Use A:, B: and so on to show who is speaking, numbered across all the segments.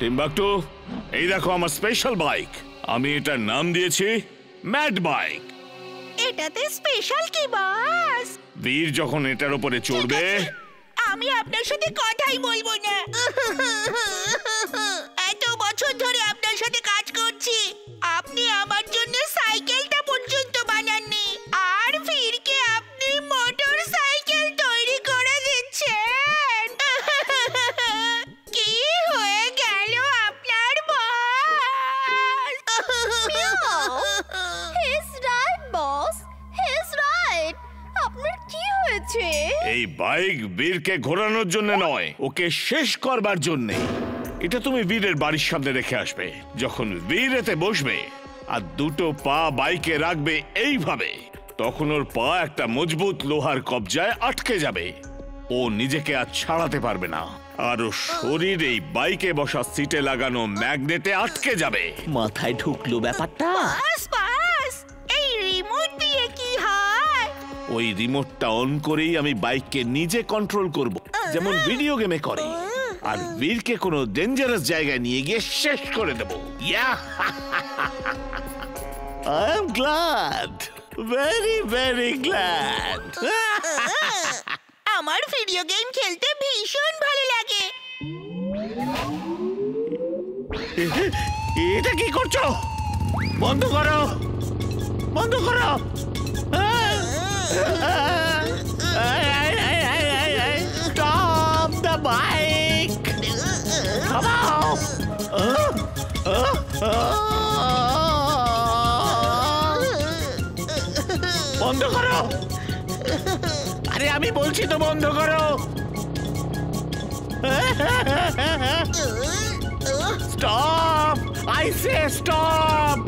A: Timbuktu, এই দেখো আমার স্পেশাল বাইক। আমি এটার নাম দিয়েছি ম্যাড বাইক।
B: এটাতে স্পেশাল কি বস?
A: বীর যখন এটার উপরে চড়বে
B: আমি আপনার সাথে কথাই বলবো না। এত বছর ধরে আপনার সাথে কাজ করছি, আপনি আমার জন্য সাইকেলটা পর্যন্ত বানাননি, আর বীরকে আপনি মোটর সাইকেল তৈরি করে দিচ্ছেন। কি হয়ে গেল আপনার বস?
C: He's right, boss. He's right. আপনার কি হয়েছে?
A: এই বাইক বীরকে ঘোরানোর জন্য নয়, ওকে শেষ করবার জন্য। এটা তুমি বীরের বাড়ির সামনে রেখে আসবে। যখন বীর এতে বসবে আর দুটো পা বাইকে রাখবে এইভাবে, তখন ওর পা একটা মজবুত লোহার কবজায় আটকে যাবে। ও নিজেকে আর ছাড়াতে পারবে না, আর ওর শরীর এই বাইকে বসা সিটে লাগানো ম্যাগনেটে আটকে যাবে।
D: মাথায় ঢুকলো ব্যাপারটা?
B: বাস বাস, এই রিমোট দিয়ে কি হয়?
A: ওই রিমোটটা অন করেই আমি বাইককে নিজে কন্ট্রোল করব, যেমন ভিডিও গেমে করে, আর বীরকে কোনো ডেঞ্জারাস জায়গায় নিয়ে গিয়ে শেষ করে দেব। I am glad, very very glad.
B: আমার ভিডিও গেম খেলতে ভীষণ ভালো লাগে।
A: এটা কি করছো? বন্ধ করো, বন্ধ করো। Stop the bike! Come on! বন্ধ করো। আরে আমি বলছি তো বন্ধ করো। Stop! I say stop!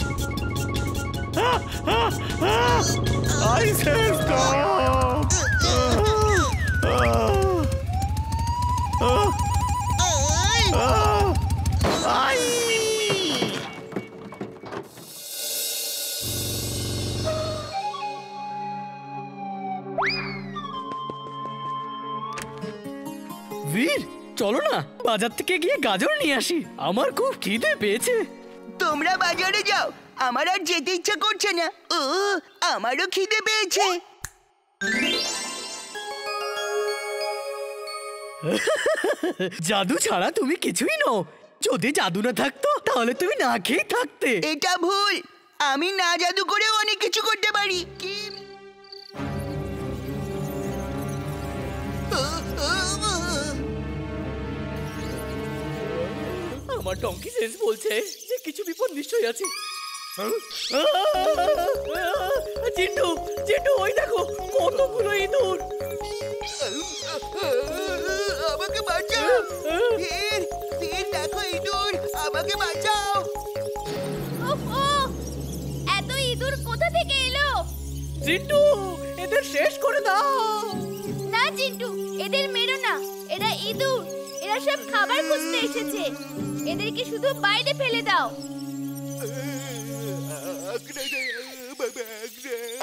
A: I say stop!
D: বীর, চলো না বাজার থেকে গিয়ে গাজর নিয়ে আসি, আমার খুব খিদে পেয়েছে।
B: তোমরা বাজারে যাও, আমার আর যেতে ইচ্ছা করছে না। আমারও খিদে পেয়েছে।
D: জাদু ছাড়া তুমি কিছুই নও। যদি জাদু না থাকতো তাহলে তুমি না খেয়ে থাকতে।
B: এটা ভুল, আমি না জাদু করেও অনেক কিছু করতে পারি। কি?
D: আমার ডঙ্কি সেন্স বলছে যে কিছু বিপদ নিশ্চয়ই আছে। জিন্টু, জিন্টু, ওই দেখো কতগুলো ইঁদুর।
B: আমাকে বাঁচাও! বীর, বীর, দেখো ইঁদুর, আমাকে বাঁচাও!
C: এত ইঁদুর কোথা থেকে এলো?
D: জিন্টু, এদের শেষ করে দাও।
C: না জিন্টু, এদের মেরো না, এরা ইঁদুর, এরা সব খাবার খুঁজতে এসেছে, এদেরকে শুধু বাইরে ফেলে দাও।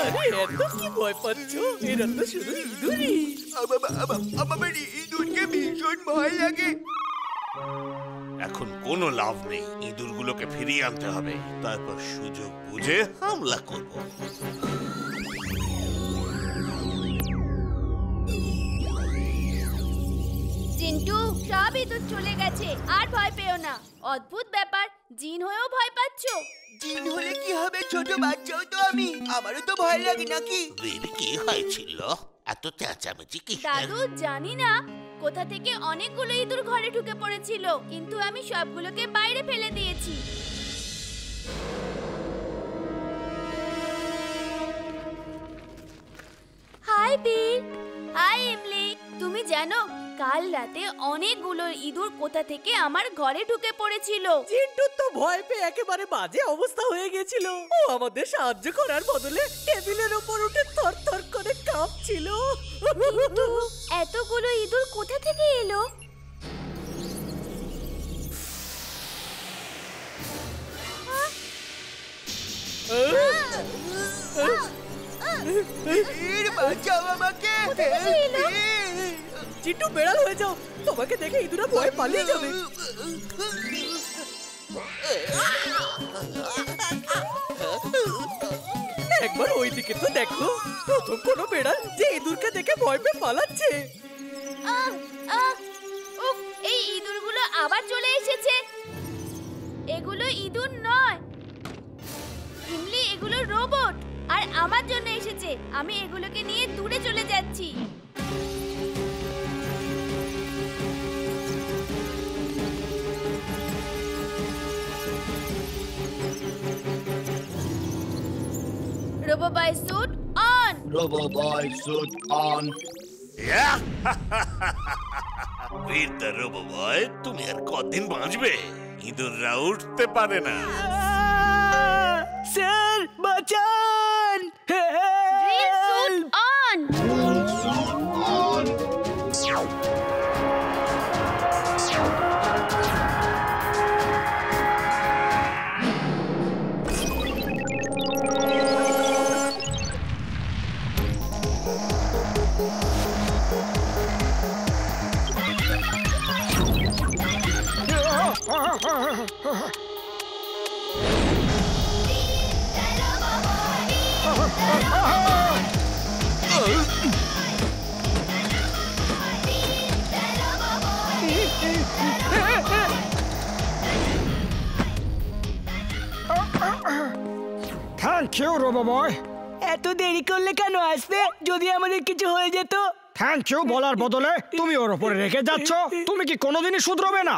D: আরে এত কি ভয় পাচ্ছ? এরা তো শুধু ইঁদুরই।
B: আমার ইঁদুরকে ভীষণ ভয় লাগে।
A: এখন কোনো লাভ নেই, ইঁদুরগুলোকে ফিরিয়ে আনতে হবে, তারপর সুযোগ বুঝে হামলা করব।
C: জিন্টু, সব ইঁদুর চলে গেছে, আর ভয় পেও না। অদ্ভুত ব্যাপার, জিন হয়েও ভয় পাচ্ছো?
B: জিন হলে কি হবে? ছোট বাচ্চাও তো আমি, আমারও তো ভয় লাগে নাকি?
A: বীর, কি হয়েছিল? এত চেঁচামেচি কি?
C: দাদু, জানি না কোথা থেকে অনেকগুলো ইঁদুর ঘরে ঢুকে পড়েছিল, কিন্তু আমি সবগুলোকে বাইরে ফেলে দিয়েছি। হাই বীর, হাই এমলি। তুমি জানো কাল রাতে অনেকগুলো ইঁদুর কোথা থেকে আমার ঘরে ঢুকে পড়েছিল।
D: জিন্টু তো ভয় পেয়ে একেবারে বাজে অবস্থা হয়ে গেছিল। ও আমাদের সাহায্য করার বদলে টেবিলের উপর উঠে থরথর করে কাঁপছিল।
C: কিন্তু এতগুলো ইঁদুর কোথা থেকে এলো?
B: বাঁচাও আমাকে!
D: জিন্টু, বেড়াল হয়ে যাও, তোমাকে দেখে ইঁদুরা ভয় পালিয়ে যাবে। একবার ওইদিকে তো দেখো, প্রথম কোনো বেড়াল যে ইঁদুরকে দেখে ভয় পেয়ে পালাচ্ছে।
C: আহ, আহ, উফ, এই ইঁদুরগুলো আবার চলে এসেছে। এগুলো ইঁদুর নয় ইমলি, এগুলো রোবট। আর আমার জন্য এসেছে। আমি এগুলোকে নিয়ে দূরে চলে যাচ্ছি। Roboboy suit on.
E: Roboboy suit on.
A: বীর দ্য রোবোবয়, তুমি আর কতদিন বাঁচবে? ইঁদুররা উঠতে পারে না।
D: স্যার বাঁচান!
C: Drill suit on.
F: Thank you Roboboy.
D: এত দেরি করলে কেন আসতে? যদি আমাদের কিছু হয়ে যেত?
F: থ্যাংক ইউ বলার বদলে তুমি ওর উপরে রেখে যাচ্ছ। তুমি কি কোনোদিনই শুধরবে না?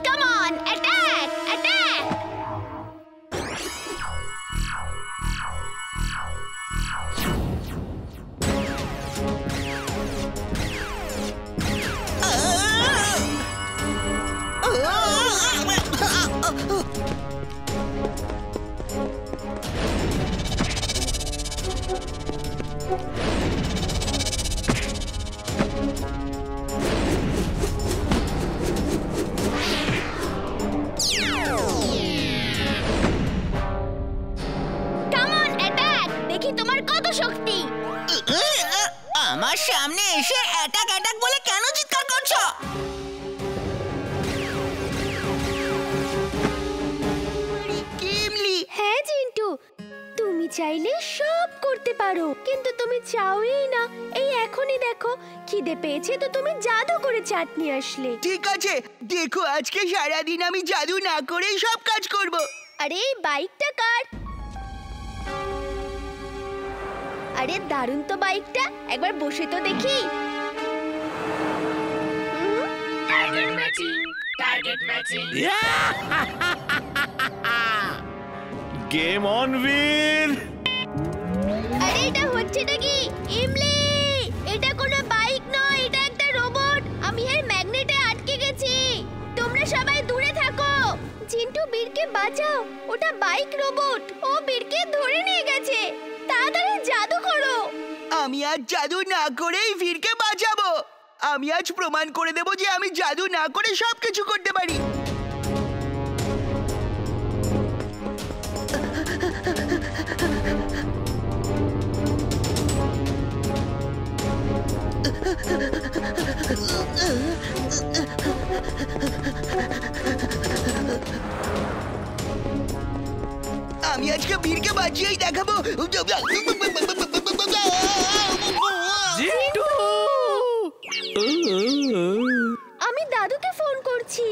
C: Come on, attack! Attack! Come on, attack! দেখি তোমার কত শক্তি।
B: আমার সামনে এসে অ্যাটাক অ্যাটাক বলে কেন চিৎকার করছো? কিমলি,
C: হ্যাঁ জিন্টু, তুমি চাইলে সব করতে পারো, কিন্তু তুমি চাওই না। এই এখনই দেখো, খিদে পেয়েছে তো তুমি জাদু করে চাটনি আসলে।
B: ঠিক আছে, দেখো আজকে সারাদিন আমি জাদু না করেই সব কাজ করব।
C: আরে এই বাইকটা কার? আরে দারুণ তো বাইকটা, একবার বসে তো দেখি।
A: গেম অন বীর।
C: আরে এটা হচ্ছেটা কি? ইমলি, এটা কোনো বাইক নয়, এটা একটা রোবট। আমি এর ম্যাগনেটে আটকে গেছি। তোমরা সবাই দূরে থাকো। চিন্টু, বীরকে বাঁচাও। ওটা বাইক রোবট, ও বীরকে ধরে নিয়ে গেছে। তাড়াতাড়ি জাদু করো।
B: আমি আজ জাদু না করেই বীরকে বাঁচাবো। আমি আজ প্রমাণ করে দেব যে আমি জাদু না করে সবকিছু করতে পারি। আমি আজকে বীরকে বাঁচিয়েই দেখাবো।
C: আমি দাদুকে ফোন করছি।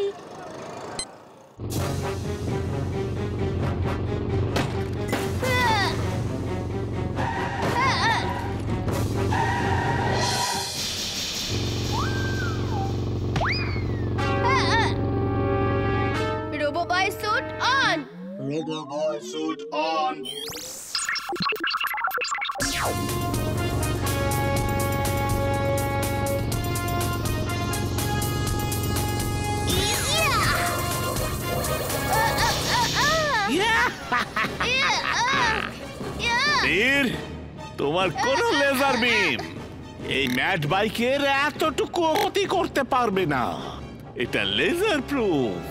C: Roboboy suit on.
E: Roboboy suit on.
A: বীর, তোমার কোন লেজার বিম এই ম্যাড বাইকের এতটুকু ক্ষতি করতে পারবে না। এটা লেজার প্রুফ।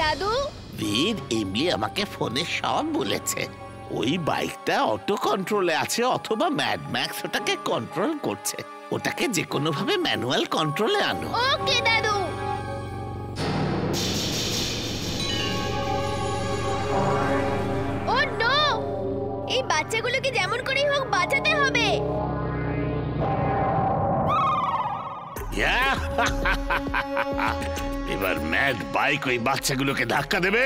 C: দাদু,
G: বীর এমনি আমাকে ফোনে সব বলেছে। ওই বাইকটা অটো কন্ট্রোলে আছে অথবা ম্যাড ম্যাক্স ওটাকে কন্ট্রোল করছে। ওটাকে যে কোনো ভাবে ম্যানুয়াল কন্ট্রোলে আনো।
C: ওকে দাদু। ও নো, এই বাচ্চাগুলোকে যেমন করেই হোক বাঁচাতে হবে।
A: এবার ম্যাড বাইক ওই বাচ্চাগুলোকে ধাক্কা দেবে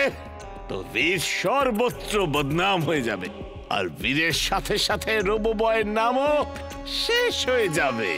A: তো বীর সর্বত্র বদনাম হয়ে যাবে, আর বীরের সাথে সাথে রোবো বয়ের নামও শেষ হয়ে যাবে।